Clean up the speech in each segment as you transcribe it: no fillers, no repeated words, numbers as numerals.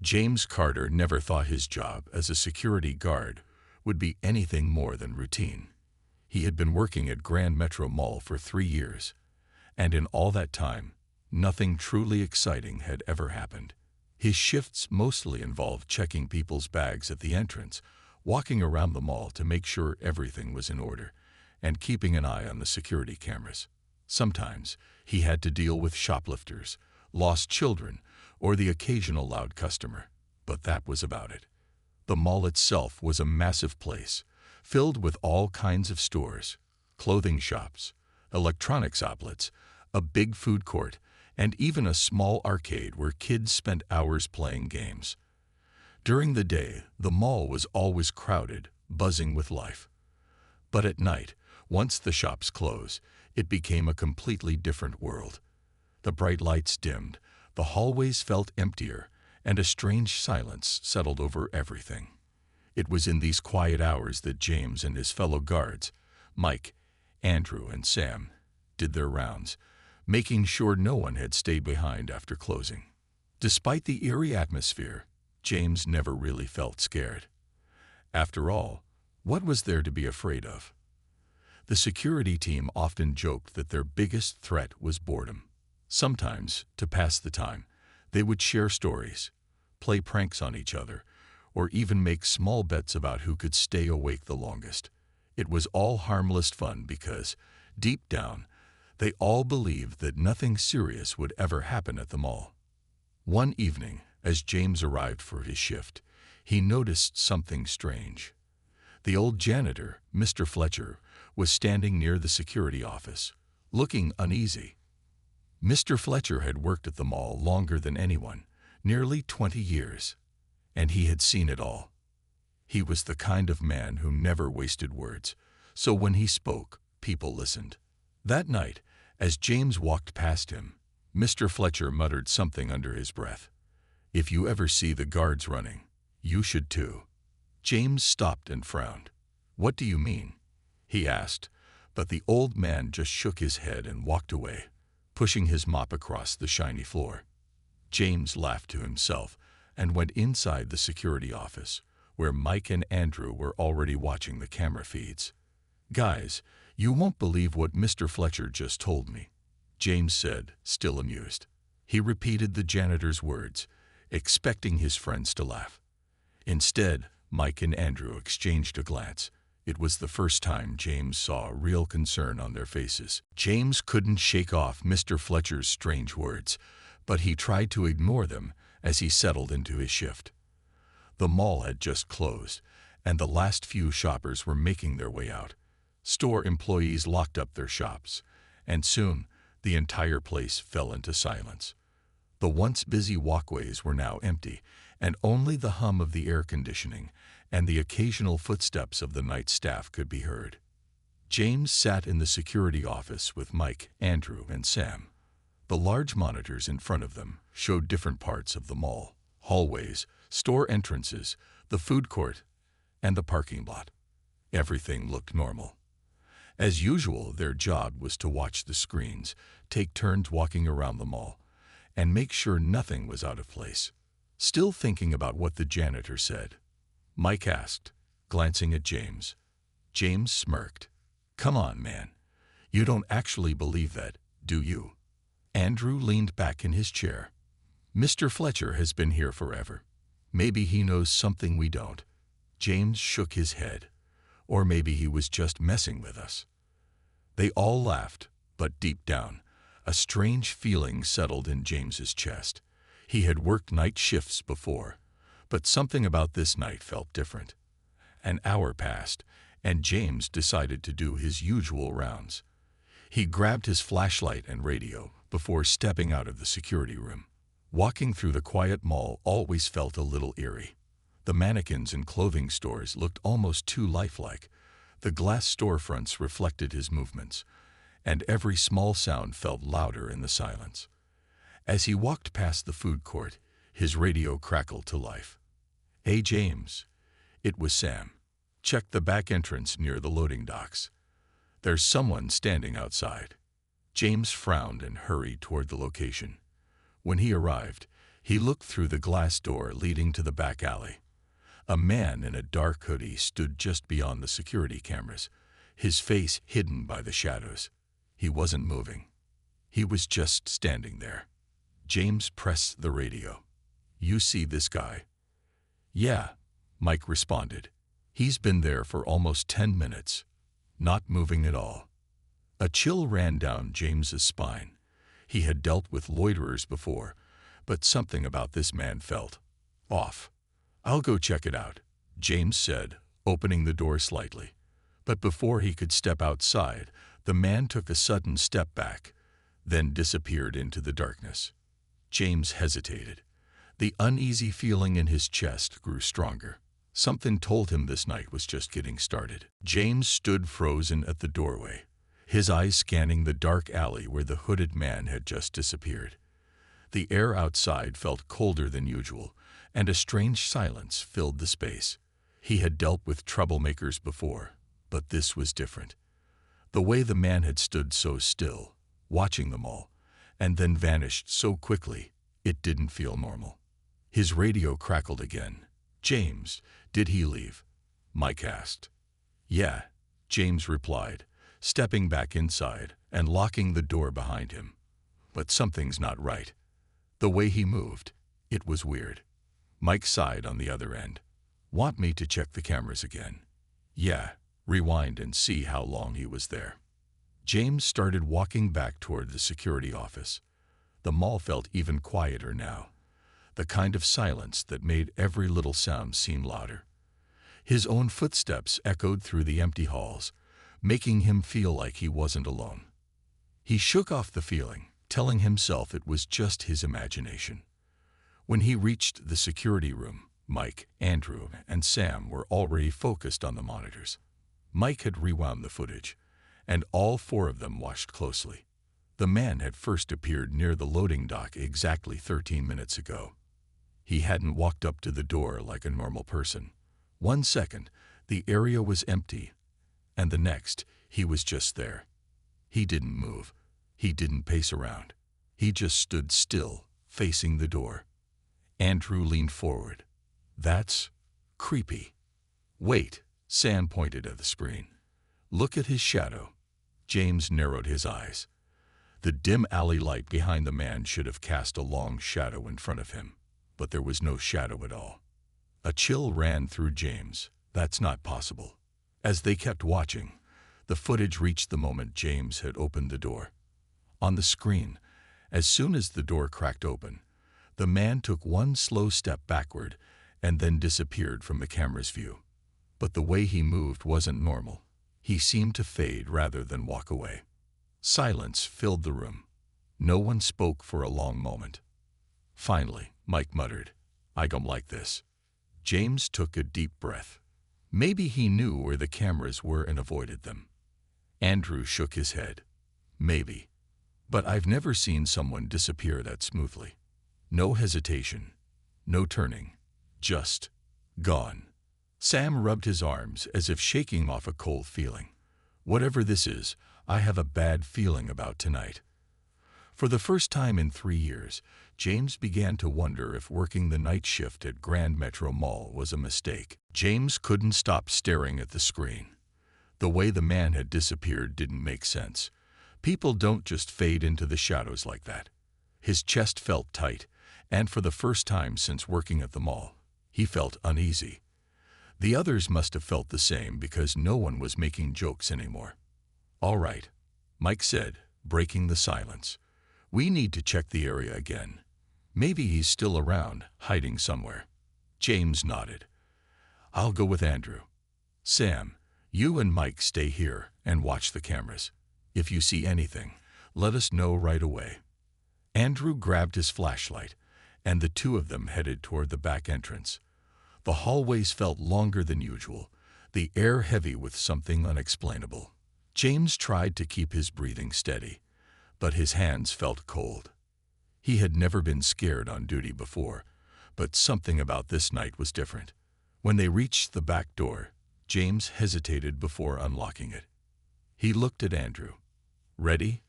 James Carter never thought his job as a security guard would be anything more than routine. He had been working at Grand Metro Mall for 3 years, and in all that time, nothing truly exciting had ever happened. His shifts mostly involved checking people's bags at the entrance, walking around the mall to make sure everything was in order, and keeping an eye on the security cameras. Sometimes he had to deal with shoplifters, lost children, or the occasional loud customer, but that was about it. The mall itself was a massive place, filled with all kinds of stores, clothing shops, electronics outlets, a big food court, and even a small arcade where kids spent hours playing games. During the day, the mall was always crowded, buzzing with life. But at night, once the shops closed, it became a completely different world. The bright lights dimmed, the hallways felt emptier, and a strange silence settled over everything. It was in these quiet hours that James and his fellow guards, Mike, Andrew, and Sam, did their rounds, making sure no one had stayed behind after closing. Despite the eerie atmosphere, James never really felt scared. After all, what was there to be afraid of? The security team often joked that their biggest threat was boredom. Sometimes, to pass the time, they would share stories, play pranks on each other, or even make small bets about who could stay awake the longest. It was all harmless fun because, deep down, they all believed that nothing serious would ever happen at the mall. One evening, as James arrived for his shift, he noticed something strange. The old janitor, Mr. Fletcher, was standing near the security office, looking uneasy. Mr. Fletcher had worked at the mall longer than anyone, nearly 20 years, and he had seen it all. He was the kind of man who never wasted words, so when he spoke, people listened. That night, as James walked past him, Mr. Fletcher muttered something under his breath. "If you ever see the guards running, you should too." James stopped and frowned. "What do you mean?" he asked, but the old man just shook his head and walked away, pushing his mop across the shiny floor. James laughed to himself and went inside the security office, where Mike and Andrew were already watching the camera feeds. "Guys, you won't believe what Mr. Fletcher just told me," James said, still amused. He repeated the janitor's words, expecting his friends to laugh. Instead, Mike and Andrew exchanged a glance. It was the first time James saw real concern on their faces. James couldn't shake off Mr. Fletcher's strange words, but he tried to ignore them as he settled into his shift. The mall had just closed, and the last few shoppers were making their way out. Store employees locked up their shops, and soon the entire place fell into silence. The once busy walkways were now empty, and only the hum of the air conditioning and the occasional footsteps of the night staff could be heard. James sat in the security office with Mike, Andrew, and Sam. The large monitors in front of them showed different parts of the mall: hallways, store entrances, the food court, and the parking lot. Everything looked normal. As usual, their job was to watch the screens, take turns walking around the mall, and make sure nothing was out of place. Still thinking about what the janitor said, Mike asked, glancing at James. James smirked. "Come on, man. You don't actually believe that, do you?" Andrew leaned back in his chair. "Mr. Fletcher has been here forever. Maybe he knows something we don't." James shook his head. Or maybe he was just messing with us. They all laughed, but deep down, a strange feeling settled in James's chest. He had worked night shifts before, but something about this night felt different. An hour passed, and James decided to do his usual rounds. He grabbed his flashlight and radio before stepping out of the security room. Walking through the quiet mall always felt a little eerie. The mannequins in clothing stores looked almost too lifelike. The glass storefronts reflected his movements, and every small sound felt louder in the silence. As he walked past the food court, his radio crackled to life. "Hey, James." It was Sam. "Check the back entrance near the loading docks. There's someone standing outside." James frowned and hurried toward the location. When he arrived, He looked through the glass door leading to the back alley. A man in a dark hoodie stood just beyond the security cameras, his face hidden by the shadows. He wasn't moving. He was just standing there. James pressed the radio. "You see this guy?" "Yeah," Mike responded. "He's been there for almost 10 minutes, not moving at all." A chill ran down James's spine. He had dealt with loiterers before, but something about this man felt off. "I'll go check it out," James said, opening the door slightly. But before he could step outside, the man took a sudden step back, then disappeared into the darkness. James hesitated. The uneasy feeling in his chest grew stronger. Something told him this night was just getting started. James stood frozen at the doorway, his eyes scanning the dark alley where the hooded man had just disappeared. The air outside felt colder than usual, and a strange silence filled the space. He had dealt with troublemakers before, but this was different. The way the man had stood so still, watching them all, and then vanished so quickly, it didn't feel normal. His radio crackled again. "James, did he leave?" Mike asked. "Yeah," James replied, stepping back inside and locking the door behind him. "But something's not right. The way he moved, it was weird." Mike sighed on the other end. "Want me to check the cameras again?" "Yeah, rewind and see how long he was there." James started walking back toward the security office. The mall felt even quieter now, the kind of silence that made every little sound seem louder. His own footsteps echoed through the empty halls, making him feel like he wasn't alone. He shook off the feeling, telling himself it was just his imagination. When he reached the security room, Mike, Andrew, and Sam were already focused on the monitors. Mike had rewound the footage, and all four of them watched closely. The man had first appeared near the loading dock exactly 13 minutes ago. He hadn't walked up to the door like a normal person. 1 second, the area was empty, and the next, he was just there. He didn't move. He didn't pace around. He just stood still, facing the door. Andrew leaned forward. "That's creepy." "Wait," Sam pointed at the screen. "Look at his shadow." James narrowed his eyes. The dim alley light behind the man should have cast a long shadow in front of him, but there was no shadow at all. A chill ran through James. That's not possible. As they kept watching, the footage reached the moment James had opened the door. On the screen, as soon as the door cracked open, the man took one slow step backward and then disappeared from the camera's view. But the way he moved wasn't normal. He seemed to fade rather than walk away. Silence filled the room. No one spoke for a long moment. Finally, Mike muttered, "I don't like this." James took a deep breath. Maybe he knew where the cameras were and avoided them. Andrew shook his head. "Maybe. But I've never seen someone disappear that smoothly. No hesitation, no turning, just gone." Sam rubbed his arms as if shaking off a cold feeling. "Whatever this is, I have a bad feeling about tonight." For the first time in 3 years, James began to wonder if working the night shift at Grand Metro Mall was a mistake. James couldn't stop staring at the screen. The way the man had disappeared didn't make sense. People don't just fade into the shadows like that. His chest felt tight, and for the first time since working at the mall, he felt uneasy. The others must have felt the same because no one was making jokes anymore. "All right," Mike said, breaking the silence. "We need to check the area again. Maybe he's still around, hiding somewhere." James nodded. "I'll go with Andrew. Sam, you and Mike stay here and watch the cameras. If you see anything, let us know right away." Andrew grabbed his flashlight, and the two of them headed toward the back entrance. The hallways felt longer than usual, the air heavy with something unexplainable. James tried to keep his breathing steady, but his hands felt cold. He had never been scared on duty before, but something about this night was different. When they reached the back door, James hesitated before unlocking it. He looked at Andrew. "Ready?"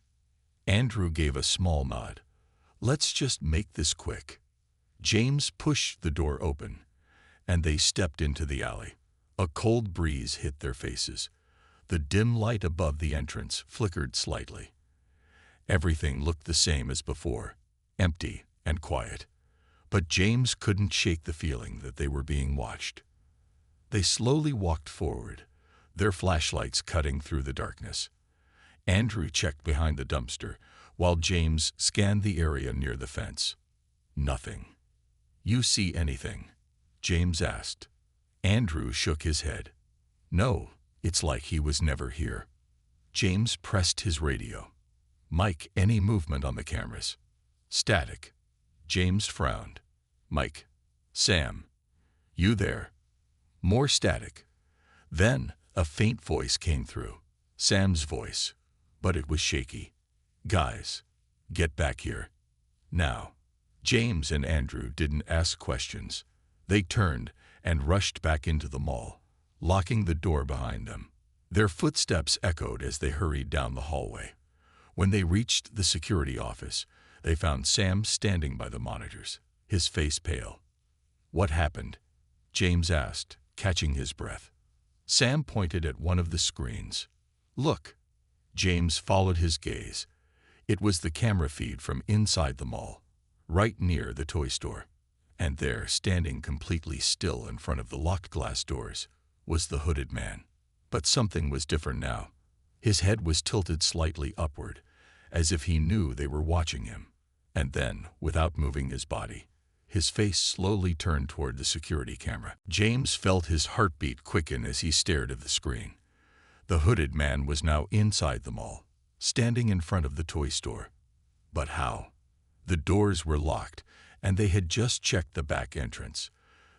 Andrew gave a small nod. "Let's just make this quick." James pushed the door open, and they stepped into the alley. A cold breeze hit their faces. The dim light above the entrance flickered slightly. Everything looked the same as before, empty and quiet. But James couldn't shake the feeling that they were being watched. They slowly walked forward, their flashlights cutting through the darkness. Andrew checked behind the dumpster, while James scanned the area near the fence. Nothing. "You see anything?" James asked. Andrew shook his head. "No, it's like he was never here." James pressed his radio. "Mike, any movement on the cameras?" "Static." James frowned. "Mike. Sam. You there?" More static. Then a faint voice came through. Sam's voice, but it was shaky. "Guys, get back here. Now." James and Andrew didn't ask questions. They turned and rushed back into the mall, locking the door behind them. Their footsteps echoed as they hurried down the hallway. When they reached the security office, they found Sam standing by the monitors, his face pale. "What happened?" James asked, catching his breath. Sam pointed at one of the screens. "Look." James followed his gaze. It was the camera feed from inside the mall, right near the toy store. And there, standing completely still in front of the locked glass doors, was the hooded man. But something was different now. His head was tilted slightly upward, as if he knew they were watching him. And then, without moving his body, his face slowly turned toward the security camera. James felt his heartbeat quicken as he stared at the screen. The hooded man was now inside the mall, standing in front of the toy store. But how? The doors were locked, and they had just checked the back entrance.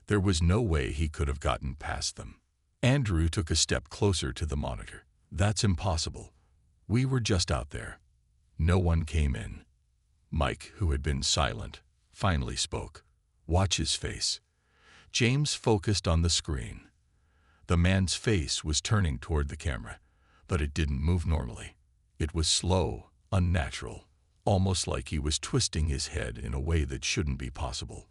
There was no way he could have gotten past them. Andrew took a step closer to the monitor. "That's impossible. We were just out there. No one came in." Mike, who had been silent, finally spoke. "Watch his face." James focused on the screen. The man's face was turning toward the camera, but it didn't move normally. It was slow, unnatural, almost like he was twisting his head in a way that shouldn't be possible.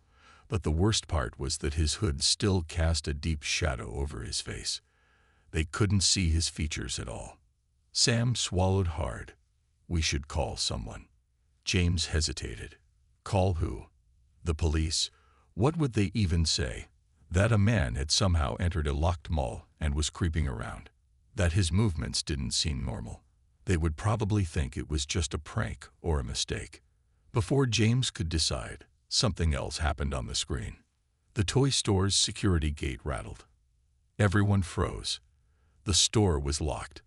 But the worst part was that his hood still cast a deep shadow over his face. They couldn't see his features at all. Sam swallowed hard. "We should call someone." James hesitated. "Call who? The police? What would they even say? That a man had somehow entered a locked mall and was creeping around. That his movements didn't seem normal. They would probably think it was just a prank or a mistake." Before James could decide, something else happened on the screen. The toy store's security gate rattled. Everyone froze. The store was locked.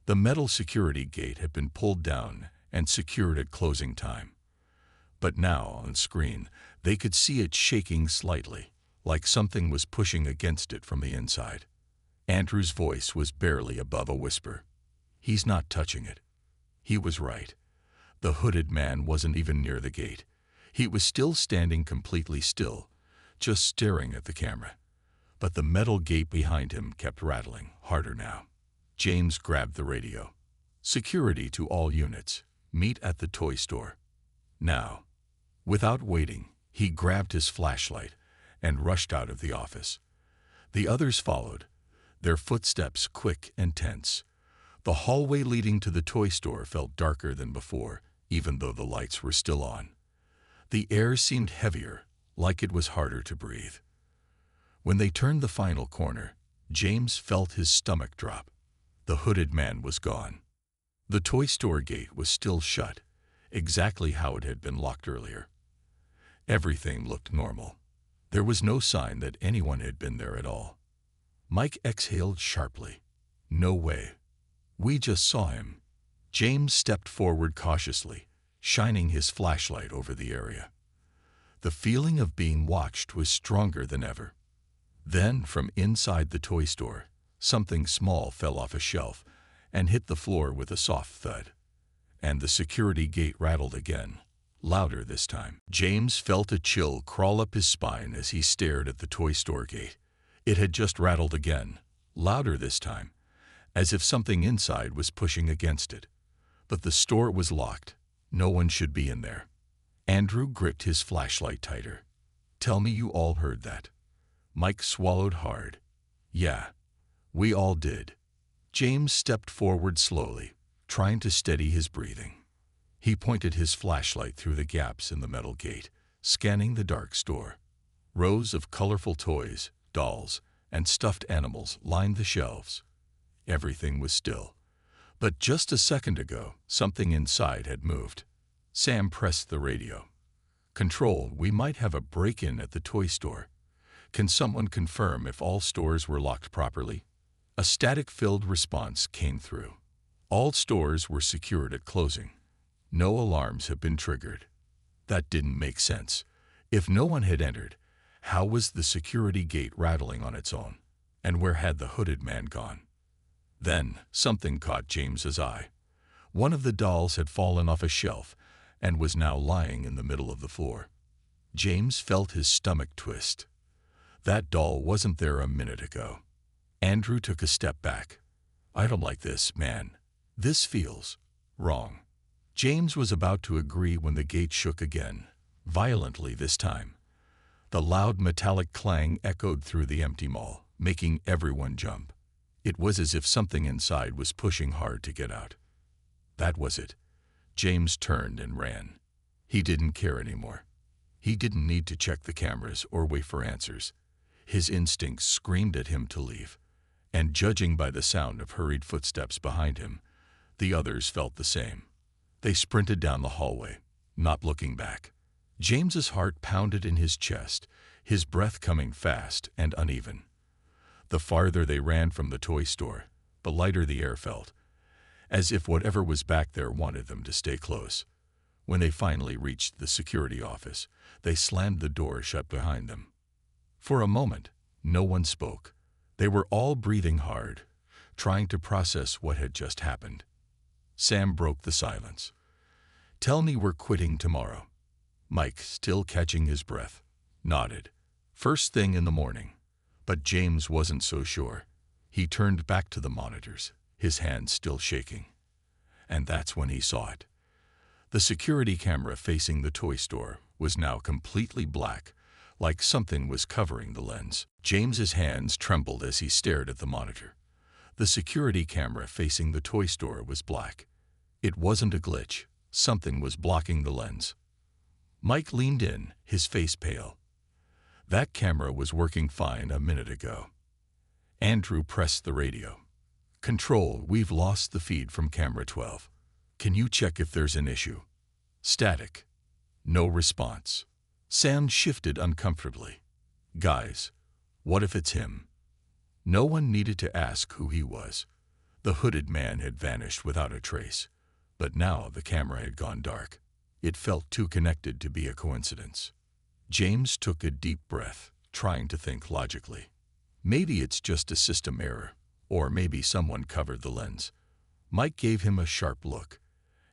The metal security gate had been pulled down and secured at closing time. But now, on screen, they could see it shaking slightly, like something was pushing against it from the inside. Andrew's voice was barely above a whisper. "He's not touching it." He was right. The hooded man wasn't even near the gate. He was still standing completely still, just staring at the camera. But the metal gate behind him kept rattling, harder now. James grabbed the radio. "Security to all units. Meet at the toy store. Now." Without waiting, he grabbed his flashlight and rushed out of the office. The others followed, their footsteps quick and tense. The hallway leading to the toy store felt darker than before, even though the lights were still on. The air seemed heavier, like it was harder to breathe. When they turned the final corner, James felt his stomach drop. The hooded man was gone. The toy store gate was still shut, exactly how it had been locked earlier. Everything looked normal. There was no sign that anyone had been there at all. Mike exhaled sharply. "No way. We just saw him." James stepped forward cautiously, shining his flashlight over the area. The feeling of being watched was stronger than ever. Then, from inside the toy store, something small fell off a shelf and hit the floor with a soft thud. And the security gate rattled again, louder this time. James felt a chill crawl up his spine as he stared at the toy store gate. It had just rattled again, louder this time, as if something inside was pushing against it. But the store was locked. No one should be in there. Andrew gripped his flashlight tighter. Tell me you all heard that. Mike swallowed hard. Yeah, we all did. James stepped forward slowly, trying to steady his breathing. He pointed his flashlight through the gaps in the metal gate, scanning the dark store. Rows of colorful toys, dolls, and stuffed animals lined the shelves. Everything was still. But just a second ago, something inside had moved. Sam pressed the radio. "Control, we might have a break-in at the toy store. Can someone confirm if all stores were locked properly?" A static-filled response came through. All stores were secured at closing. No alarms have been triggered. That didn't make sense. If no one had entered, how was the security gate rattling on its own? And where had the hooded man gone? Then something caught James's eye. One of the dolls had fallen off a shelf and was now lying in the middle of the floor. James felt his stomach twist. That doll wasn't there a minute ago. Andrew took a step back. "I don't like this, man. This feels wrong." James was about to agree when the gate shook again, violently this time. The loud metallic clang echoed through the empty mall, making everyone jump. It was as if something inside was pushing hard to get out. That was it. James turned and ran. He didn't care anymore. He didn't need to check the cameras or wait for answers. His instincts screamed at him to leave. And judging by the sound of hurried footsteps behind him, the others felt the same. They sprinted down the hallway, not looking back. James's heart pounded in his chest, his breath coming fast and uneven. The farther they ran from the toy store, the lighter the air felt, as if whatever was back there wanted them to stay close. When they finally reached the security office, they slammed the door shut behind them. For a moment, no one spoke. They were all breathing hard, trying to process what had just happened. Sam broke the silence. "Tell me we're quitting tomorrow." Mike, still catching his breath, nodded. "First thing in the morning." But James wasn't so sure. He turned back to the monitors, his hands still shaking. And that's when he saw it. The security camera facing the toy store was now completely black, like something was covering the lens. James's hands trembled as he stared at the monitor. The security camera facing the toy store was black. It wasn't a glitch. Something was blocking the lens. Mike leaned in, his face pale. That camera was working fine a minute ago. Andrew pressed the radio. "Control, we've lost the feed from camera 12. Can you check if there's an issue?" Static. No response. Sam shifted uncomfortably. "Guys, what if it's him?" No one needed to ask who he was. The hooded man had vanished without a trace. But now the camera had gone dark. It felt too connected to be a coincidence. James took a deep breath, trying to think logically. Maybe it's just a system error, or maybe someone covered the lens. Mike gave him a sharp look.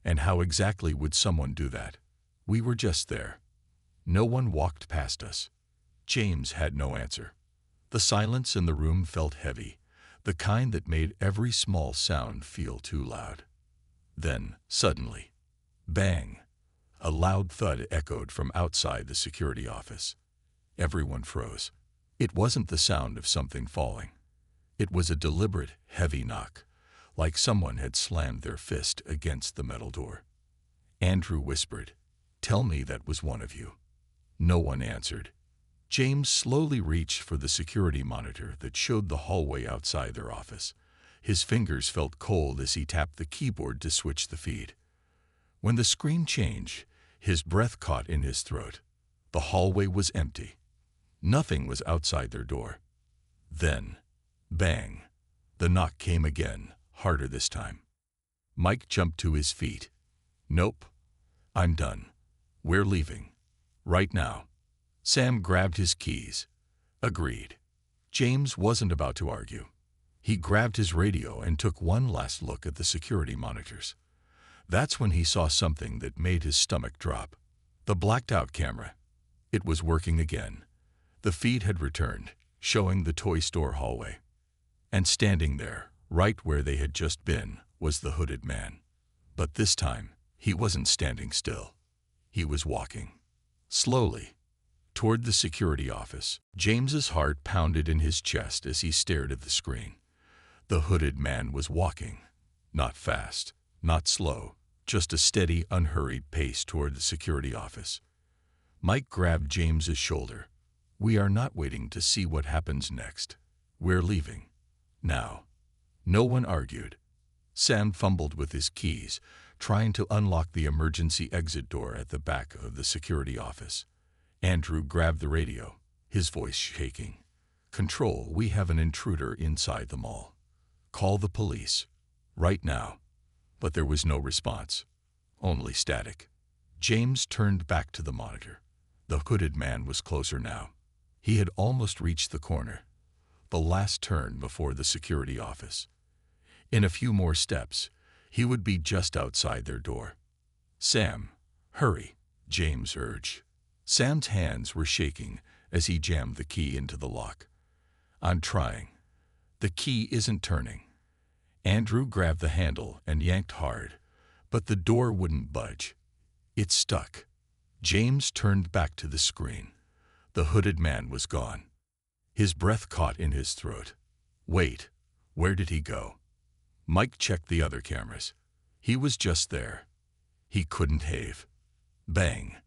And how exactly would someone do that? We were just there. No one walked past us. James had no answer. The silence in the room felt heavy, the kind that made every small sound feel too loud. Then, suddenly, bang! A loud thud echoed from outside the security office. Everyone froze. It wasn't the sound of something falling. It was a deliberate, heavy knock, like someone had slammed their fist against the metal door. Andrew whispered, "Tell me that was one of you." No one answered. James slowly reached for the security monitor that showed the hallway outside their office. His fingers felt cold as he tapped the keyboard to switch the feed. When the screen changed, his breath caught in his throat. The hallway was empty. Nothing was outside their door. Then, bang! The knock came again, harder this time. Mike jumped to his feet. "Nope. I'm done. We're leaving. Right now." Sam grabbed his keys. Agreed. James wasn't about to argue. He grabbed his radio and took one last look at the security monitors. That's when he saw something that made his stomach drop. The blacked-out camera. It was working again. The feed had returned, showing the toy store hallway. And standing there, right where they had just been, was the hooded man. But this time, he wasn't standing still. He was walking. Slowly. toward the security office. James's heart pounded in his chest as he stared at the screen. The hooded man was walking. Not fast, not slow, just a steady, unhurried pace toward the security office. Mike grabbed James's shoulder. "We are not waiting to see what happens next. We're leaving. Now." No one argued. Sam fumbled with his keys, trying to unlock the emergency exit door at the back of the security office. Andrew grabbed the radio, his voice shaking. "Control, we have an intruder inside the mall. Call the police. Right now." But there was no response. Only static. James turned back to the monitor. The hooded man was closer now. He had almost reached the corner, the last turn before the security office. In a few more steps, he would be just outside their door. "Sam, hurry," James urged. Sam's hands were shaking as he jammed the key into the lock. "I'm trying. The key isn't turning." Andrew grabbed the handle and yanked hard, but the door wouldn't budge. It stuck. James turned back to the screen. The hooded man was gone. His breath caught in his throat. Wait, where did he go? Mike checked the other cameras. He was just there. He couldn't have. Bang!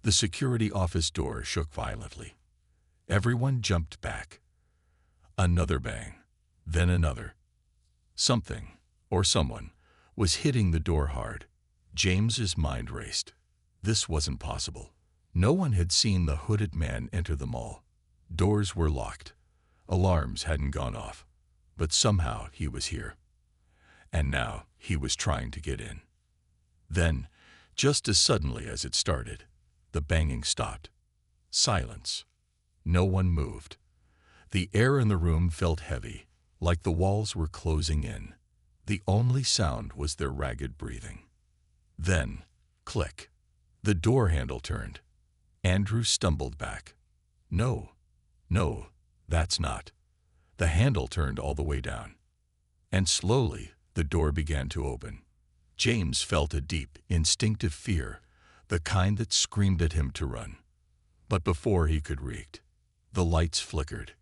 The security office door shook violently. Everyone jumped back. Another bang, then another. Something, or someone, was hitting the door hard. James's mind raced. This wasn't possible. No one had seen the hooded man enter the mall. Doors were locked. Alarms hadn't gone off. But somehow he was here. And now he was trying to get in. Then, just as suddenly as it started, the banging stopped. Silence. No one moved. The air in the room felt heavy, like the walls were closing in. The only sound was their ragged breathing. Then, click. The door handle turned. Andrew stumbled back. No, that's not. The handle turned all the way down. And slowly, the door began to open. James felt a deep, instinctive fear, the kind that screamed at him to run. But before he could react, the lights flickered.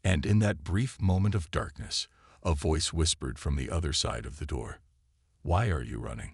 And in that brief moment of darkness, a voice whispered from the other side of the door. "Why are you running?"